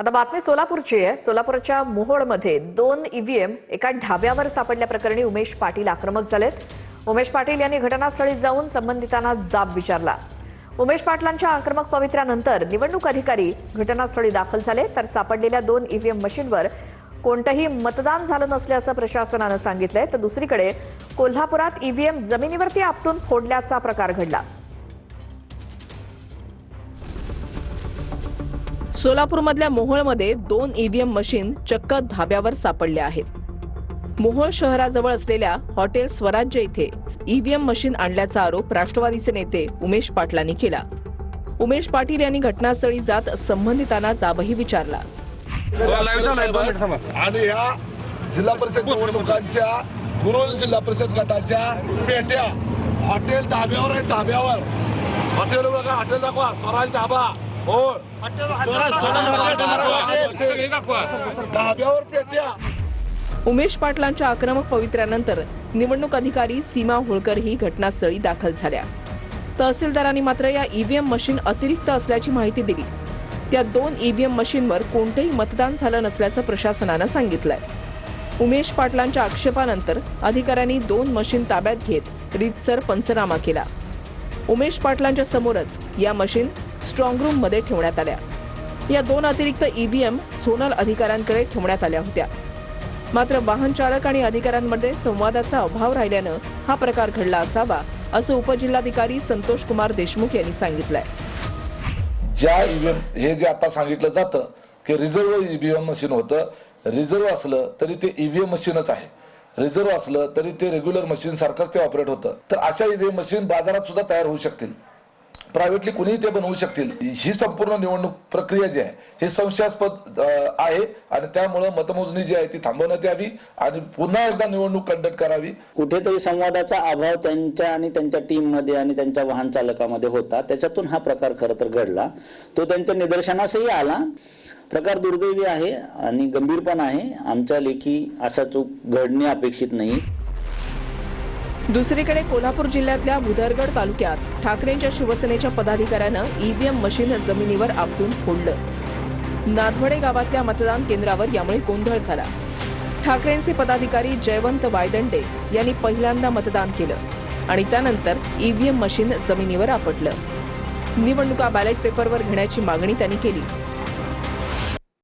आता बातमी सोलापूरची आहे। सोलापूरच्या मोहोळमध्ये 2 ईव्हीएम एका ढाब्यावर सापडल्याप्रकरणी उमेश पाटील आक्रमक झालेत। उमेश पाटील यांनी घटनास्थळी जाऊन संबंधितांना जाब विचारला। उमेश पाटलांच्या आक्रमक पवित्र्यानंतर निवडणूक अधिकारी घटनास्थळी दाखल झाले, तर सापडलेल्या 2 ईव्हीएम मशीनवर कोणतेही मतदान झालं नसल्याचं प्रशासनानं सांगितलंय। तर दुसरीकडे कोल्हापुरात ईव्हीएम जमिनीवरती आपटून फोडल्याचा प्रकार घडला। सोलापूरमधल्या मोहोळमध्ये 2 ईव्हीएम मशीन चक्क धाब्यावर सापडल्या आहेत। मोहोळ शहराजवळ असलेल्या हॉटेल स्वराज्य इथे ईव्हीएम मशीन आणल्याचा आरोप राष्ट्रवादीचे नेते उमेश पाटलांनी केला। उमेश पाटील यांनी घटनास्थळी जात संबंधितांना जाबही विचारला। आणि या जिल्हा परिषद निवडणुकांच्या गुरुल जिल्हा परिषद गटाच्या पेट्या हॉटेल ढाब्यावर हॉटेल बघा, हॉटेल दाखवा, स्वराज ढाबा ढाब्यावर पेट्या। उमेश पाटलांच्या आक्रमक पवित्र्यानंतर निवडणूक अधिकारी सीमा होळकर ही घटनास्थळी दाखल झाल्या। तहसीलदारांनी मात्र या ईव्हीएम मशीन अतिरिक्त असल्याची माहिती दिली। त्या 2 ईव्हीएम मशीनवर कोणतेही मतदान झालं नसल्याचं प्रशासनानं सांगितलंय। उमेश पाटलांच्या आक्षेपानंतर अधिकाऱ्यांनी 2 मशीन ताब्यात घेत रीतसर पंचनामा केला। उमेश पाटलांच्या समोरच या मशीन स्ट्रॉंग रूम मध्ये ठेवण्यात आल्या। या 2 अतिरिक्त ईव्हीएम झोनल अधिकाऱ्यांकडे ठेवण्यात आल्या होत्या। मात्र वाहन चालक आणि अधिकाऱ्यांमध्ये संवादाचा अभाव राहिल्यानं हा प्रकार घडला असावा, असं उपजिल्हाधिकारी संतोष कुमार देशमुख यांनी सांगितलंय। ज्या ईव्हीएम हे जे आता सांगितलं जातं की रिझर्व्ह ईव्हीएम मशीन होतं, रिझर्व्ह असलं तरी ते ईव्हीएम मशीनच आहे, रिझर्व्ह असलं तरी ते रेग्युलर मशीन सारखंच ते ऑपरेट होतं। तर अशा ईव्हीएम मशीन बाजारात सुद्धा तयार होऊ शकतील, प्रायव्हेटली कुणीही ते बनवू शकतील। ही संपूर्ण निवडणूक प्रक्रिया जी आहे हे संशयास्पद आहे आणि त्यामुळे मतमोजणी जी आहे ती थांबवण्यात यावी आणि पुन्हा एकदा निवडणूक कंडक्ट करावी। कुठेतरी संवादाचा अभाव त्यांच्या आणि त्यांच्या टीम मध्ये आणि त्यांच्या वाहन चालकामध्ये होता, त्याच्यातून हा प्रकार खरं तर घडला। तो त्यांच्या निदर्शनासही आला। प्रकार दुर्दैवी आहे आणि गंभीर पण आहे। आमच्या लेखी असा चूक घडणे अपेक्षित नाही। दुसरीकडे कोल्हापूर जिल्ह्यातल्या भुदरगड तालुक्यात ठाकरेंच्या शिवसेनेच्या पदाधिकाऱ्यानं ईव्हीएम मशीन जमिनीवर आपटून फोडलं। नादवडे गावातल्या मतदान केंद्रावर यामुळे गोंधळ झाला। ठाकरेंचे पदाधिकारी जयवंत वायदंडे यांनी पहिल्यांदा मतदान केलं आणि त्यानंतर ईव्हीएम मशीन जमिनीवर आपटलं। निवडणुका बॅलेट पेपरवर घेण्याची मागणी त्यांनी केली।